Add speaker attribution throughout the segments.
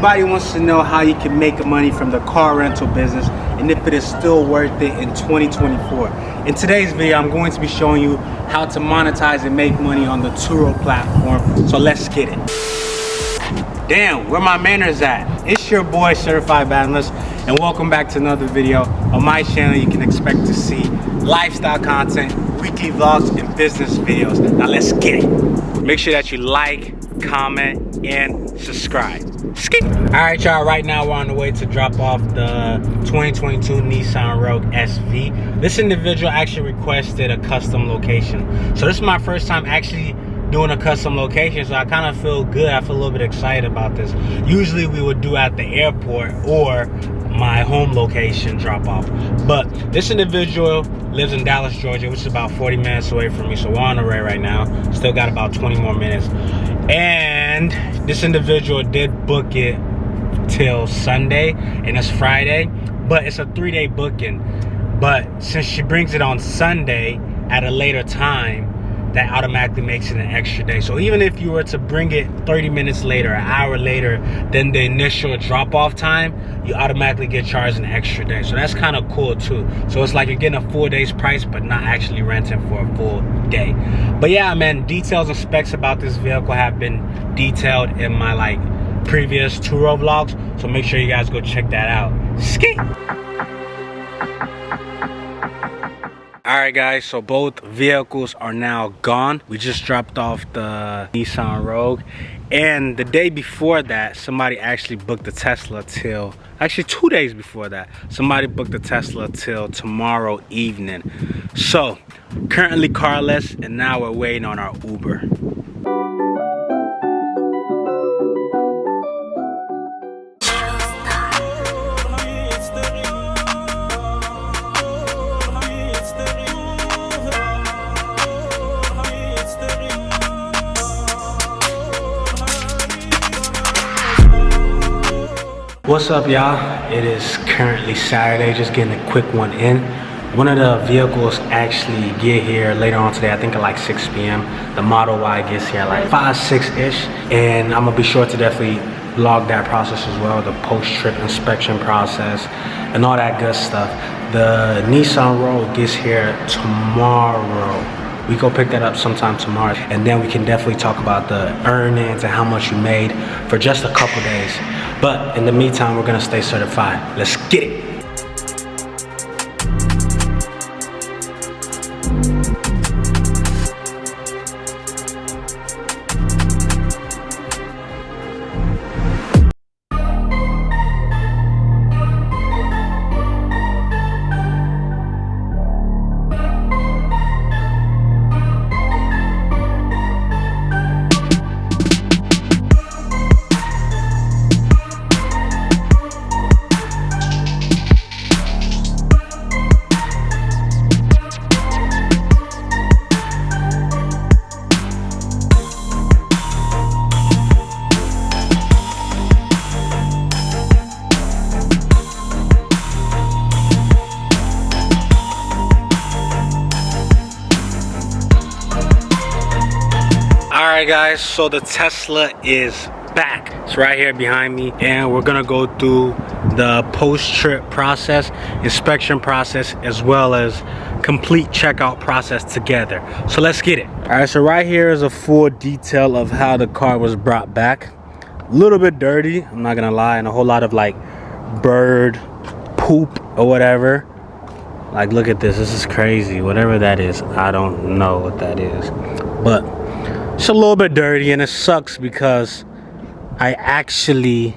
Speaker 1: Everybody wants to know how you can make money from the car rental business and if it is still worth it in 2024. In today's video, I'm going to be showing you how to monetize and make money on the TURO platform. So let's get it. Damn, where my manners at? It's your boy, Certified Balanced, and welcome back to another video. On my channel, you can expect to see lifestyle content, weekly vlogs, and business videos. Now let's get it. Make sure that you like, comment, and subscribe. Skip. All right, y'all, right now we're on the way to drop off the 2022 Nissan Rogue SV. This individual actually requested a custom location. So this is my first time actually doing a custom location, so I kind of feel good. I feel a little bit excited about this. Usually we would do at the airport or my home location drop off, but this individual lives in Dallas, Georgia, which is about 40 minutes away from me. So we're on the way right now. Still got about 20 more minutes. And this individual did book it till Sunday, and it's Friday, but it's a 3-day booking. But since she brings it on Sunday at a later time, that automatically makes it an extra day. So even if you were to bring it 30 minutes later, an hour later than the initial drop-off time, you automatically get charged an extra day. So that's kind of cool too. So it's like you're getting a full day's price, but not actually renting for a full day. But yeah, man, details and specs about this vehicle have been detailed in my previous TURO vlogs. So make sure you guys go check that out. Ski! Alright guys, so both vehicles are now gone. We just dropped off the Nissan Rogue, and the day before that somebody actually booked the Tesla till, actually 2 days before that, somebody booked the Tesla till tomorrow evening. So currently carless, and now we're waiting on our Uber. What's up, y'all? It is currently Saturday, just getting a quick one in. One of the vehicles actually get here later on today, I think at like 6 p.m. The Model Y gets here like 5, 6-ish, and I'm gonna be sure to definitely vlog that process as well, the post-trip inspection process and all that good stuff. The Nissan Rogue gets here tomorrow. We go pick that up sometime tomorrow, and then we can definitely talk about the earnings and how much you made for just a couple days. But in the meantime, we're gonna stay certified. Let's get it. Alright guys, so the Tesla is back. It's right here behind me, and we're gonna go through the post-trip process, inspection process, as well as complete checkout process together. So let's get it. Alright, so right here is a full detail of how the car was brought back. A little bit dirty, I'm not gonna lie, and a whole lot of bird poop or whatever. Look at this, this is crazy. Whatever that is, I don't know what that is, but it's a little bit dirty, and it sucks because I actually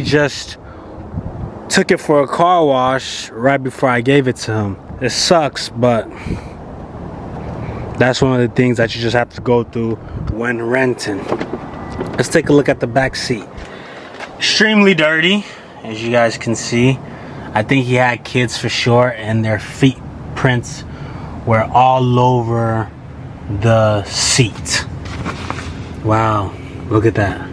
Speaker 1: just took it for a car wash right before I gave it to him. It sucks, but that's one of the things that you just have to go through when renting. Let's take a look at the back seat. Extremely dirty, as you guys can see. I think he had kids for sure, and their feet prints were all over the seat. Wow, look at that.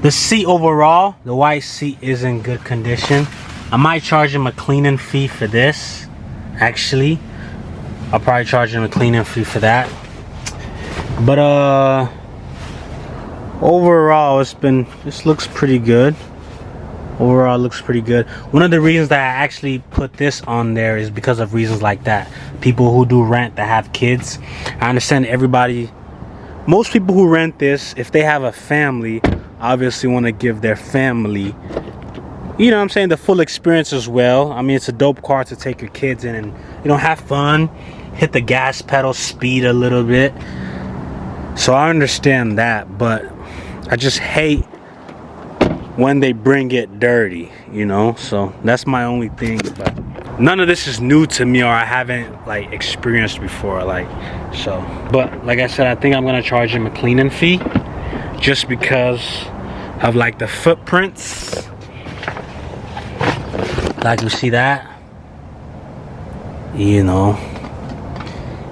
Speaker 1: The seat overall, the white seat is in good condition. I might charge him a cleaning fee for this. Actually, I'll probably charge him a cleaning fee for that. But overall, this looks pretty good. Overall, it looks pretty good. One of the reasons that I actually put this on there is because of reasons like that. People who do rent that have kids. I understand most people who rent this, if they have a family, obviously want to give their family, you know what I'm saying, the full experience as well. I mean, it's a dope car to take your kids in and, you know, have fun, hit the gas pedal, speed a little bit. So I understand that, but I just hate when they bring it dirty, you know. So that's my only thing. But none of this is new to me, or I haven't like experienced before, like, so. But like I said, I think I'm gonna charge him a cleaning fee just because of like the footprints. Like, you see that, you know.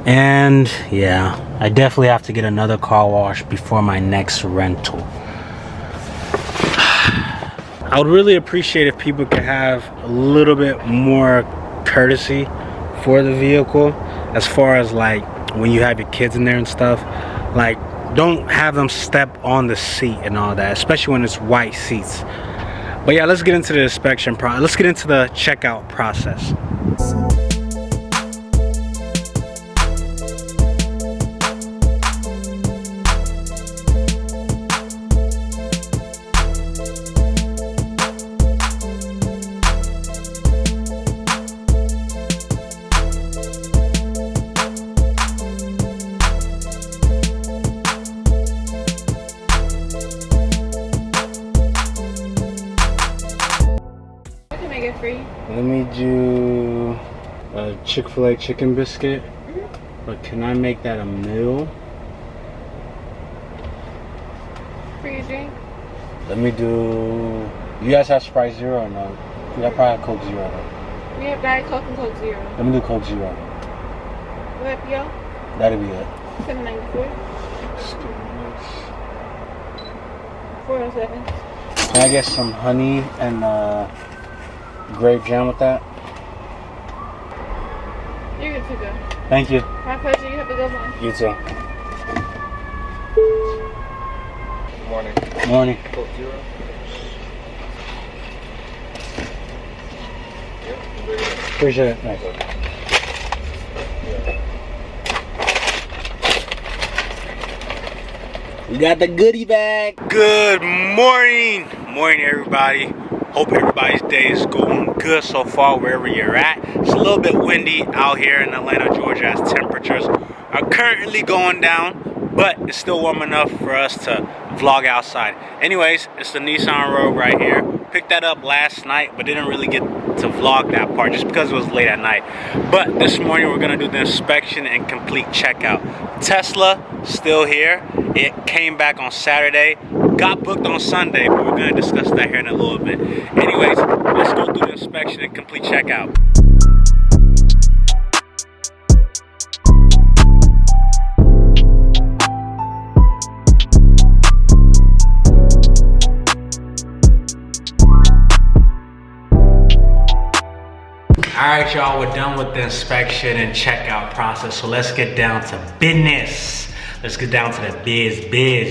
Speaker 1: And yeah, I definitely have to get another car wash before my next rental. I would really appreciate if people could have a little bit more courtesy for the vehicle, as far as like when you have your kids in there and stuff. Like, don't have them step on the seat and all that, especially when it's white seats. But yeah, let's get into the inspection process. Let's get into the checkout process. Let me do a Chick-fil-A chicken biscuit, but can I make that a meal?
Speaker 2: For your drink?
Speaker 1: Let me do, you guys have Sprite Zero or no? I probably have Coke Zero though.
Speaker 2: We have Diet Coke and Coke Zero.
Speaker 1: Let me do Coke Zero.
Speaker 2: Will that be all?
Speaker 1: That'll be it.
Speaker 2: $7.94. 407.
Speaker 1: Can I get some honey and grape jam with that?
Speaker 2: You're good to go.
Speaker 1: Thank you.
Speaker 2: My pleasure. You have a good one.
Speaker 1: You too.
Speaker 3: Good morning.
Speaker 1: Morning.
Speaker 3: Coke Zero.
Speaker 1: Appreciate it. Thanks. We got the goodie bag. Good morning. Morning, everybody. Hope everybody's day is going good so far wherever you're at. It's a little bit windy out here in Atlanta, Georgia, as temperatures are currently going down, but it's still warm enough for us to vlog outside. Anyways, it's the Nissan Rogue right here. Picked that up last night, but didn't really get to vlog that part just because it was late at night. But this morning we're gonna do the inspection and complete checkout. Tesla still here. It came back on Saturday, got booked on Sunday, but we're gonna discuss that here in a little bit. Anyways, let's go through the inspection and complete checkout. Alright y'all, we're done with the inspection and checkout process, so let's get down to business. Let's get down to the biz,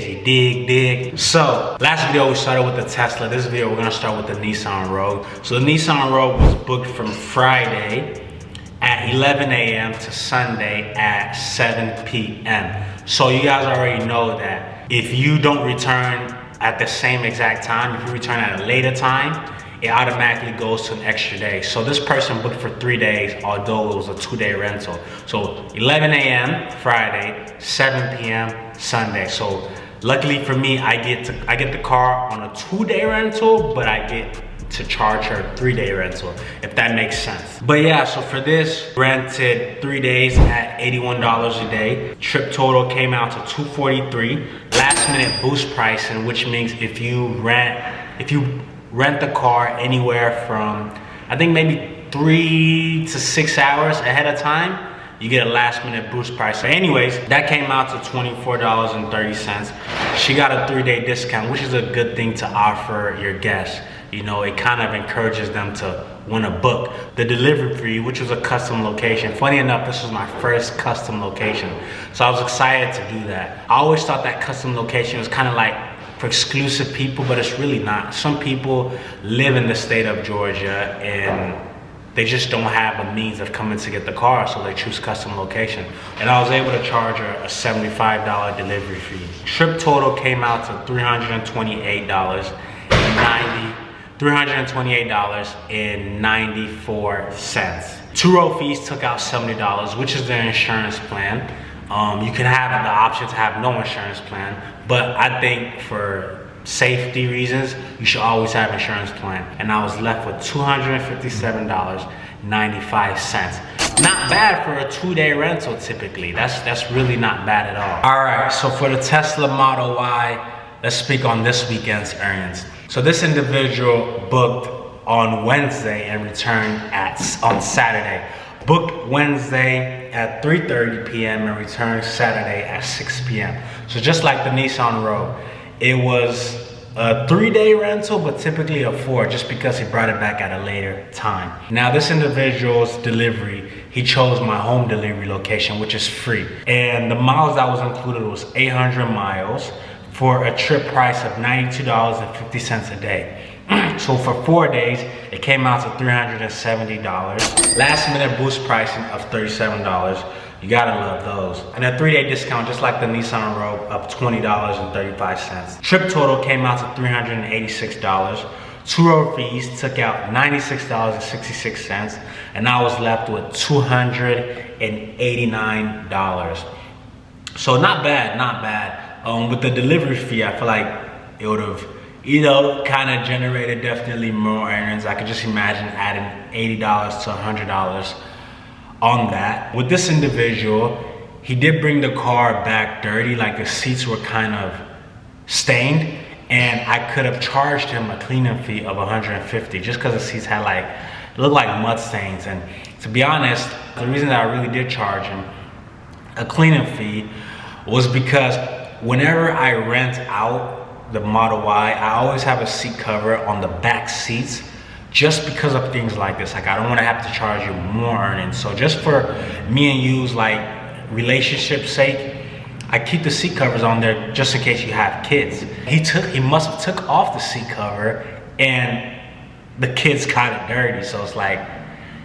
Speaker 1: you dig? So, last video we started with the Tesla. This video we're gonna start with the Nissan Rogue. So the Nissan Rogue was booked from Friday at 11 a.m. to Sunday at 7 p.m. So you guys already know that if you don't return at the same exact time, if you return at a later time, it automatically goes to an extra day. So this person booked for 3 days, although it was a 2-day rental. So 11 a.m. Friday, 7 p.m. Sunday. So luckily for me, I get the car on a 2-day rental, but I get to charge her a 3-day rental, if that makes sense. But yeah, so for this, rented 3 days at $81 a day. Trip total came out to $243. Last minute boost pricing, which means if you rent the car anywhere from, I think maybe 3 to 6 hours ahead of time, you get a last minute boost price. So anyways, that came out to $24.30. She got a 3-day discount, which is a good thing to offer your guests. You know, it kind of encourages them to want to book. The delivery fee, which was a custom location. Funny enough, this was my first custom location. So I was excited to do that. I always thought that custom location was kind of like for exclusive people, but it's really not. Some people live in the state of Georgia and they just don't have a means of coming to get the car, so they choose custom location. And I was able to charge her a $75 delivery fee. Trip total came out to $328.94. TURO fees took out $70, which is their insurance plan. You can have the option to have no insurance plan, but I think for safety reasons, you should always have insurance plan. And I was left with $257.95. Not bad for a 2-day rental typically. That's really not bad at all. All right, so for the Tesla Model Y, let's speak on this weekend's earnings. So this individual booked on Wednesday and returned on Saturday. Booked Wednesday at 3:30 p.m. and returned Saturday at 6 p.m. So just like the Nissan Rogue, it was a 3-day rental, but typically a 4, just because he brought it back at a later time. Now this individual's delivery, he chose my home delivery location, which is free. And the miles that was included was 800 miles for a trip price of $92.50 a day. So for 4 days, it came out to $370. Last minute boost pricing of $37. You gotta love those. And a 3-day discount, just like the Nissan Rogue, of $20.35. Trip total came out to $386. TURO fees took out $96.66, and I was left with $289. So not bad, not bad. With the delivery fee, I feel like it would have, kind of generated definitely more earnings. I could just imagine adding $80 to $100 on that. With this individual, he did bring the car back dirty, like the seats were kind of stained, and I could have charged him a cleaning fee of $150 just because the seats had looked like mud stains. And to be honest, the reason that I really did charge him a cleaning fee was because whenever I rent out the Model Y, I always have a seat cover on the back seats, just because of things like this. Like, I don't want to have to charge you more earnings. So just for me and you's relationship's sake, I keep the seat covers on there just in case you have kids. He must have took off the seat cover and the kids got it dirty. So it's like,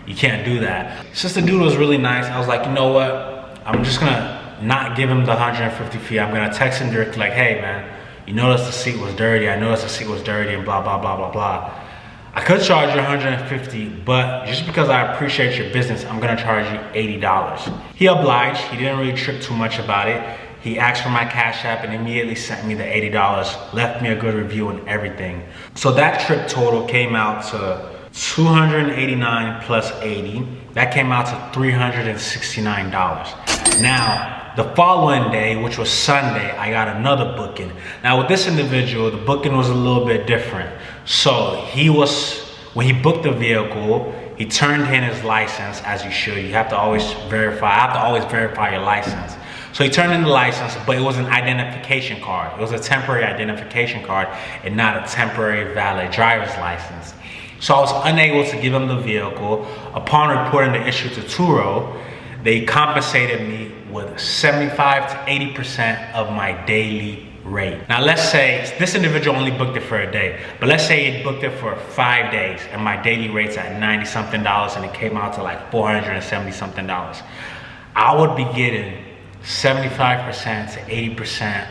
Speaker 1: you can't do that. Since the dude was really nice, I was like, you know what? I'm just gonna not give him the $150 fee. I'm gonna text him directly like, hey man, you noticed the seat was dirty. I noticed the seat was dirty and blah, blah, blah, blah, blah. I could charge you $150, but just because I appreciate your business, I'm gonna charge you $80. He obliged. He didn't really trip too much about it. He asked for my Cash App and immediately sent me the $80, left me a good review and everything. So that trip total came out to $289 plus 80. That came out to $369. Now, the following day, which was Sunday, I got another booking. Now with this individual, the booking was a little bit different. So when he booked the vehicle, he turned in his license, as you should. You have to always verify. I have to always verify your license. So he turned in the license, but it was an identification card. It was a temporary identification card and not a temporary valid driver's license. So I was unable to give him the vehicle. Upon reporting the issue to TURO, they compensated me with 75 to 80% of my daily rate. Now let's say this individual only booked it for a day, but let's say he booked it for 5 days and my daily rate's at $90 something and it came out to like $470 something. I would be getting 75% to 80%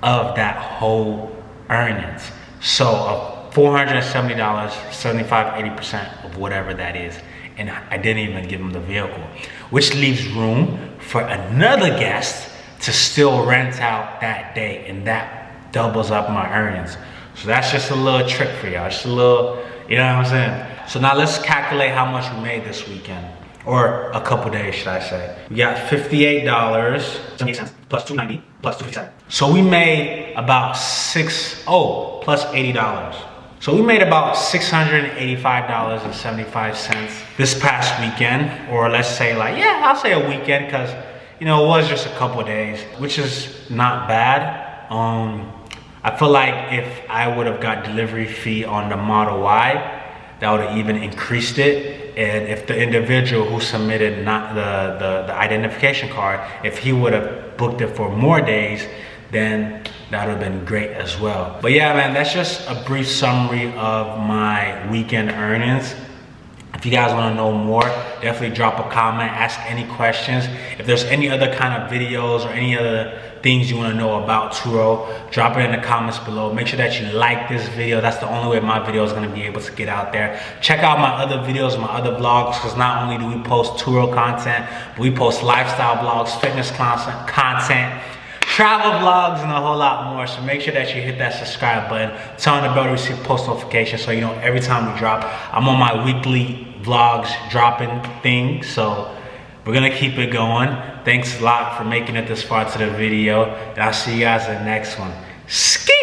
Speaker 1: of that whole earnings. So of $470, 75, 80% of whatever that is. And I didn't even give him the vehicle, which leaves room for another guest to still rent out that day, and that doubles up my earnings. So that's just a little trick for y'all, just a little, you know what I'm saying? So now let's calculate how much we made this weekend, or a couple days, should I say. We got $58, 78 cents, plus $290, plus $257. So we made about plus $80. So we made about $685.75 this past weekend, or let's say I'll say a weekend, because it was just a couple days, which is not bad. I feel like if I would have got delivery fee on the Model Y, that would have even increased it. And if the individual who submitted not the identification card, if he would have booked it for more days, then that would have been great as well. But yeah, man, that's just a brief summary of my weekend earnings. If you guys want to know more, definitely drop a comment, ask any questions. If there's any other kind of videos or any other things you want to know about TURO, drop it in the comments below. Make sure that you like this video. That's the only way my video is going to be able to get out there. Check out my other videos, my other vlogs, because not only do we post TURO content, but we post lifestyle vlogs, fitness content, travel vlogs, and a whole lot more. So make sure that you hit that subscribe button, turn on the bell to receive post notifications so you know every time we drop. I'm on my weekly vlogs dropping thing, so we're gonna keep it going. Thanks a lot for making it this far to the video, and I'll see you guys in the next one. Ski!